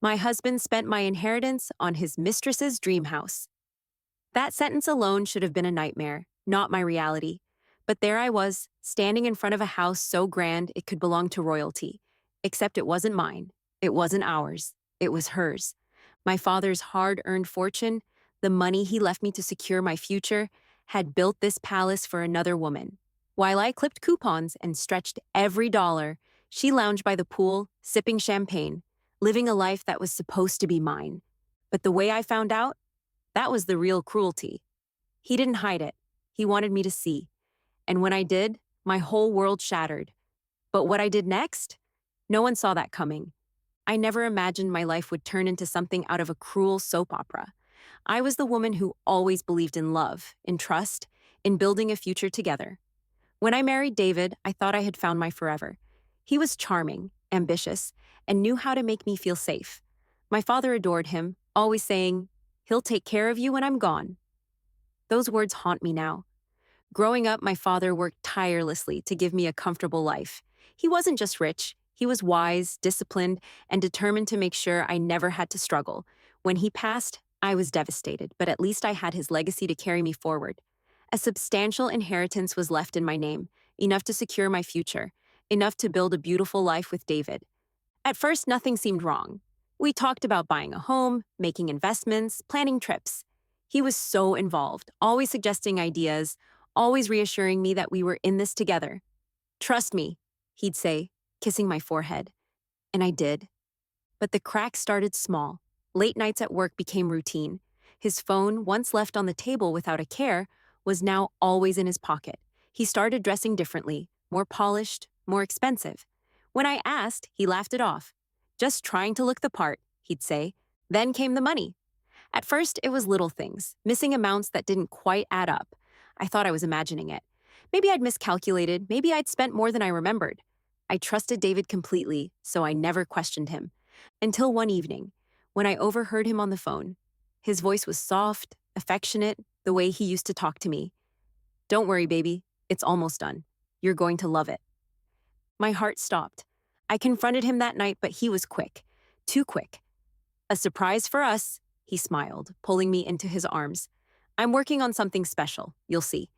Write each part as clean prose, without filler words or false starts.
My husband spent my inheritance on his mistress's dream house. That sentence alone should have been a nightmare, not my reality. But there I was, standing in front of a house so grand it could belong to royalty. Except it wasn't mine. It wasn't ours. It was hers. My father's hard-earned fortune, the money he left me to secure my future, had built this palace for another woman. While I clipped coupons and stretched every dollar, she lounged by the pool, sipping champagne, living a life that was supposed to be mine. But the way I found out, that was the real cruelty. He didn't hide it. He wanted me to see. And when I did, my whole world shattered. But what I did next? No one saw that coming. I never imagined my life would turn into something out of a cruel soap opera. I was the woman who always believed in love, in trust, in building a future together. When I married David, I thought I had found my forever. He was charming, ambitious, and knew how to make me feel safe. My father adored him, always saying, "He'll take care of you when I'm gone." Those words haunt me now. Growing up, my father worked tirelessly to give me a comfortable life. He wasn't just rich, he was wise, disciplined, and determined to make sure I never had to struggle. When he passed, I was devastated, but at least I had his legacy to carry me forward. A substantial inheritance was left in my name, enough to secure my future, enough to build a beautiful life with David. At first, nothing seemed wrong. We talked about buying a home, making investments, planning trips. He was so involved, always suggesting ideas, always reassuring me that we were in this together. "Trust me," he'd say, kissing my forehead. And I did. But the cracks started small. Late nights at work became routine. His phone, once left on the table without a care, was now always in his pocket. He started dressing differently, more polished, more expensive. When I asked, he laughed it off. "Just trying to look the part," he'd say. Then came the money. At first, it was little things, missing amounts that didn't quite add up. I thought I was imagining it. Maybe I'd miscalculated, maybe I'd spent more than I remembered. I trusted David completely, so I never questioned him. Until one evening, when I overheard him on the phone. His voice was soft, affectionate, the way he used to talk to me. "Don't worry, baby. It's almost done. You're going to love it." My heart stopped. I confronted him that night, but he was quick. Too quick. "A surprise for us," he smiled, pulling me into his arms. "I'm working on something special. You'll see."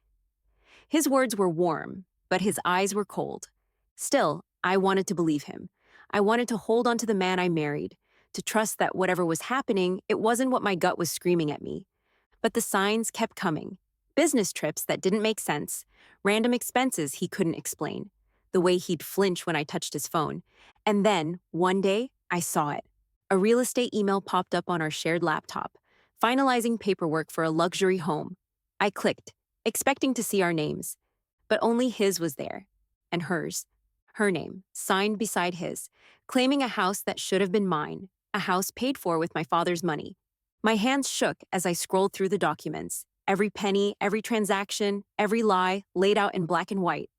His words were warm, but his eyes were cold. Still, I wanted to believe him. I wanted to hold on to the man I married, to trust that whatever was happening, it wasn't what my gut was screaming at me. But the signs kept coming. Business trips that didn't make sense, random expenses he couldn't explain, the way he'd flinch when I touched his phone. And then, one day, I saw it. A real estate email popped up on our shared laptop, finalizing paperwork for a luxury home. I clicked, expecting to see our names. But only his was there, and hers. Her name, signed beside his, claiming a house that should have been mine, a house paid for with my father's money. My hands shook as I scrolled through the documents, every penny, every transaction, every lie laid out in black and white.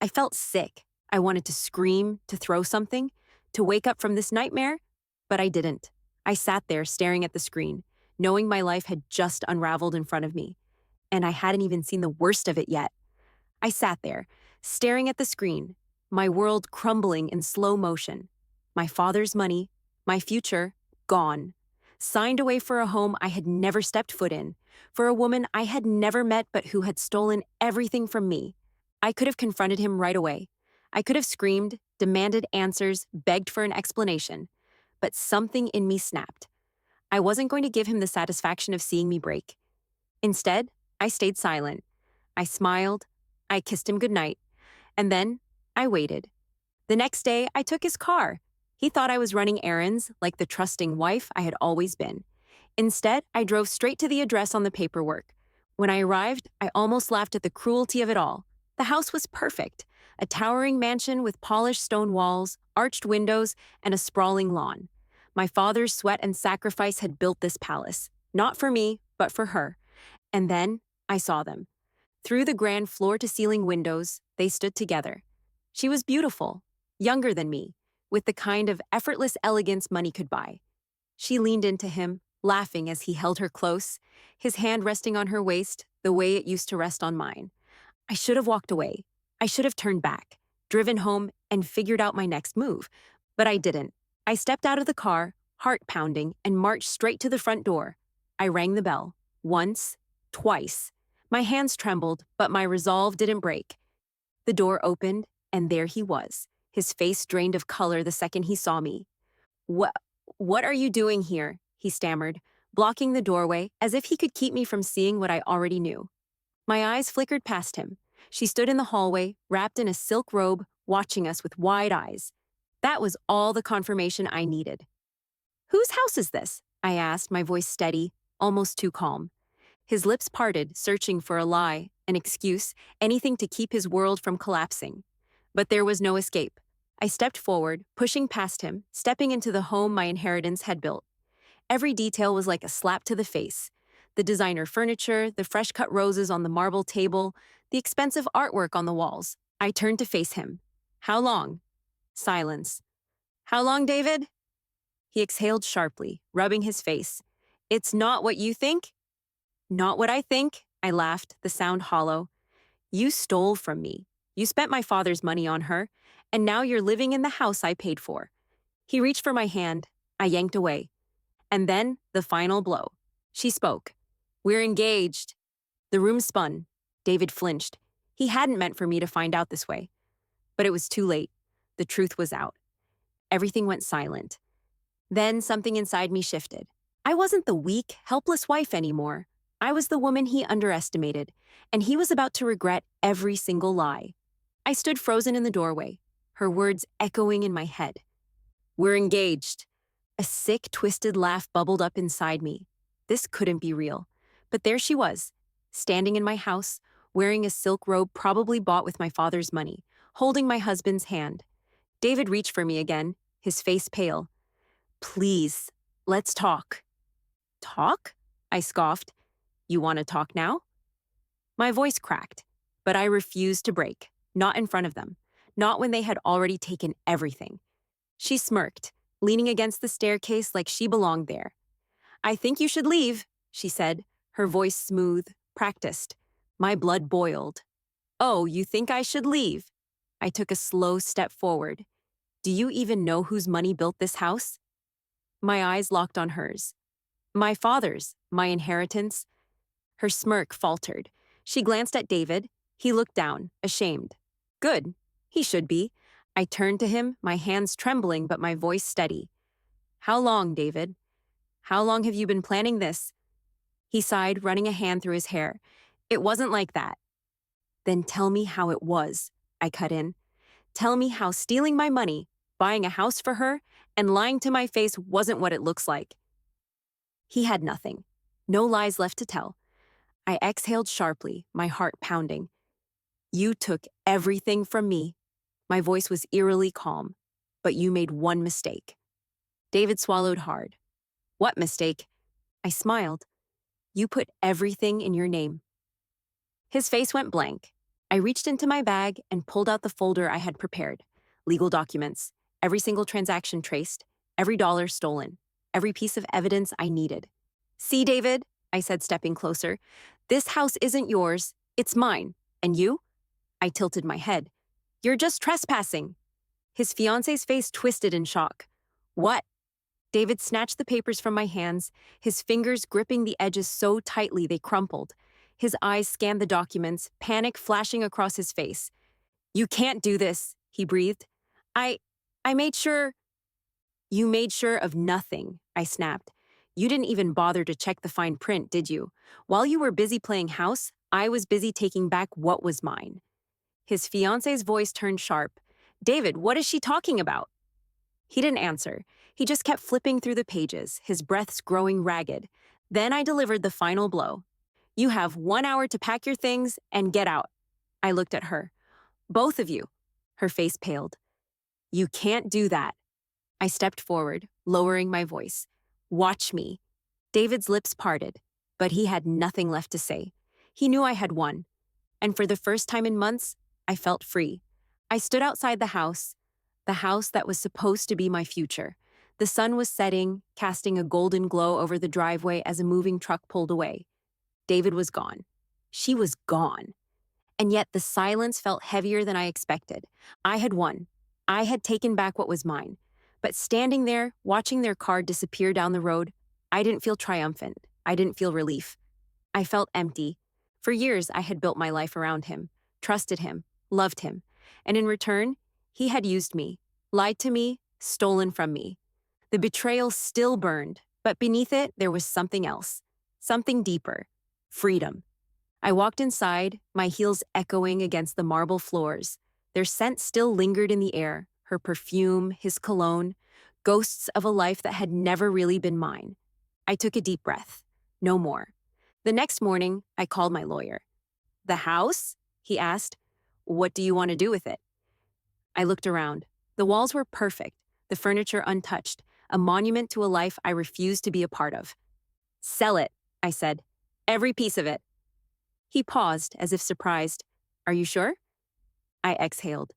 I felt sick. I wanted to scream, to throw something, to wake up from this nightmare, but I didn't. I sat there staring at the screen, knowing my life had just unraveled in front of me, and I hadn't even seen the worst of it yet. I sat there, staring at the screen, my world crumbling in slow motion. My father's money, my future, gone. Signed away for a home I had never stepped foot in, for a woman I had never met but who had stolen everything from me. I could have confronted him right away. I could have screamed, demanded answers, begged for an explanation. But something in me snapped. I wasn't going to give him the satisfaction of seeing me break. Instead, I stayed silent. I smiled, I kissed him goodnight, and then I waited. The next day, I took his car. He thought I was running errands, like the trusting wife I had always been. Instead, I drove straight to the address on the paperwork. When I arrived, I almost laughed at the cruelty of it all. The house was perfect, a towering mansion with polished stone walls, arched windows, and a sprawling lawn. My father's sweat and sacrifice had built this palace, not for me, but for her. And then I saw them. Through the grand floor-to-ceiling windows, they stood together. She was beautiful, younger than me, with the kind of effortless elegance money could buy. She leaned into him, laughing as he held her close, his hand resting on her waist the way it used to rest on mine. I should have walked away. I should have turned back, driven home, and figured out my next move. But I didn't. I stepped out of the car, heart pounding, and marched straight to the front door. I rang the bell. Once, twice. My hands trembled, but my resolve didn't break. The door opened, and there he was, his face drained of color the second he saw me. What, what are you doing here? He stammered, blocking the doorway as if he could keep me from seeing what I already knew. My eyes flickered past him. She stood in the hallway, wrapped in a silk robe, watching us with wide eyes. That was all the confirmation I needed. Whose house is this? I asked, my voice steady, almost too calm. His lips parted, searching for a lie, an excuse, anything to keep his world from collapsing. But there was no escape. I stepped forward, pushing past him, stepping into the home my inheritance had built. Every detail was like a slap to the face. The designer furniture, the fresh-cut roses on the marble table, the expensive artwork on the walls. I turned to face him. How long? Silence. How long, David? He exhaled sharply, rubbing his face. It's not what you think? Not what I think, I laughed, the sound hollow. You stole from me. You spent my father's money on her, and now you're living in the house I paid for. He reached for my hand. I yanked away. And then, the final blow. She spoke. We're engaged. The room spun. David flinched. He hadn't meant for me to find out this way. But it was too late. The truth was out. Everything went silent. Then something inside me shifted. I wasn't the weak, helpless wife anymore. I was the woman he underestimated, and he was about to regret every single lie. I stood frozen in the doorway, her words echoing in my head. We're engaged. A sick, twisted laugh bubbled up inside me. This couldn't be real. But there she was, standing in my house, wearing a silk robe probably bought with my father's money, holding my husband's hand. David reached for me again, his face pale. Please, let's talk. Talk? I scoffed. You want to talk now? My voice cracked, but I refused to break, not in front of them, not when they had already taken everything. She smirked, leaning against the staircase like she belonged there. I think you should leave, she said, her voice smooth, practiced. My blood boiled. Oh, you think I should leave? I took a slow step forward. Do you even know whose money built this house? My eyes locked on hers. My father's, my inheritance. Her smirk faltered. She glanced at David. He looked down, ashamed. Good. He should be. I turned to him, my hands trembling but my voice steady. How long, David? How long have you been planning this? He sighed, running a hand through his hair. It wasn't like that. Then tell me how it was, I cut in. Tell me how stealing my money, buying a house for her, and lying to my face wasn't what it looks like. He had nothing. No lies left to tell. I exhaled sharply, my heart pounding. You took everything from me. My voice was eerily calm, but you made one mistake. David swallowed hard. What mistake? I smiled. You put everything in your name. His face went blank. I reached into my bag and pulled out the folder I had prepared. Legal documents, every single transaction traced, every dollar stolen, every piece of evidence I needed. See, David, I said, stepping closer, this house isn't yours, it's mine. And you? I tilted my head. You're just trespassing. His fiance's face twisted in shock. What? David snatched the papers from my hands, his fingers gripping the edges so tightly they crumpled. His eyes scanned the documents, panic flashing across his face. You can't do this, he breathed. I made sure. You made sure of nothing, I snapped. You didn't even bother to check the fine print, did you? While you were busy playing house, I was busy taking back what was mine. His fiance's voice turned sharp. David, what is she talking about? He didn't answer. He just kept flipping through the pages, his breaths growing ragged. Then I delivered the final blow. You have 1 hour to pack your things and get out. I looked at her. Both of you. Her face paled. You can't do that. I stepped forward, lowering my voice. Watch me. David's lips parted, but he had nothing left to say. He knew I had won. And for the first time in months, I felt free. I stood outside the house that was supposed to be my future. The sun was setting, casting a golden glow over the driveway as a moving truck pulled away. David was gone. She was gone. And yet the silence felt heavier than I expected. I had won. I had taken back what was mine. But standing there, watching their car disappear down the road, I didn't feel triumphant. I didn't feel relief. I felt empty. For years, I had built my life around him, trusted him, loved him. And in return, he had used me, lied to me, stolen from me. The betrayal still burned, but beneath it, there was something else, something deeper: freedom. I walked inside, my heels echoing against the marble floors. Their scent still lingered in the air, her perfume, his cologne, ghosts of a life that had never really been mine. I took a deep breath. No more. The next morning, I called my lawyer. "The house?" he asked. "What do you want to do with it?" I looked around. The walls were perfect, the furniture untouched, a monument to a life I refused to be a part of. "Sell it," I said. "Every piece of it." He paused, as if surprised. "Are you sure?" I exhaled.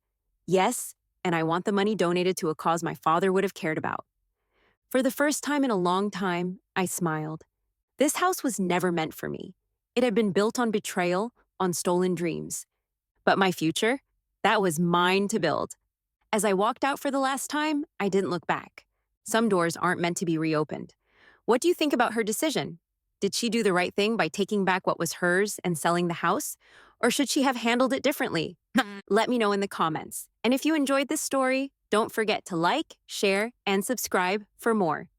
"Yes, and I want the money donated to a cause my father would have cared about." For the first time in a long time, I smiled. This house was never meant for me. It had been built on betrayal, on stolen dreams. But my future? That was mine to build. As I walked out for the last time, I didn't look back. Some doors aren't meant to be reopened. What do you think about her decision? Did she do the right thing by taking back what was hers and selling the house? Or should she have handled it differently? Let me know in the comments. And if you enjoyed this story, don't forget to like, share, and subscribe for more.